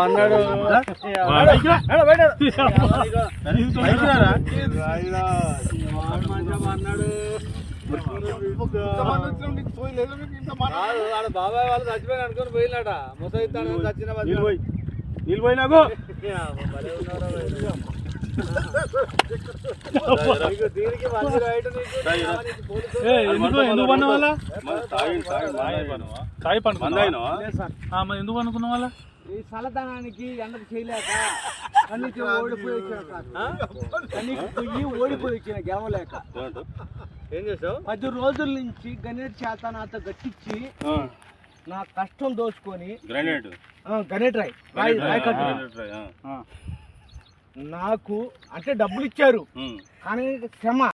అన్నాడు బాబాయ్ వాళ్ళు చచ్చిపోయి అనుకుని పోయినట ముసైతాను చచ్చిన నీళ్ళు పోయినాకు దీనికి మంచి రైట్ ఎందుకు పన్న వాళ్ళ ఎందుకు అనుకున్న వాళ్ళ ఈ చల్లదనానికి ఎండకు చేయలేక కన్నీకి ఓడిపోయి వచ్చిన గెలవలేక ఏం చేసావు 10 రోజుల నుంచి గణేట్ చేత నాతో గట్టించి నా కష్టం దోచుకొని గణేట్ రాయ్ నాకు అంటే డబ్బులు ఇచ్చారు కానీ శ్రమ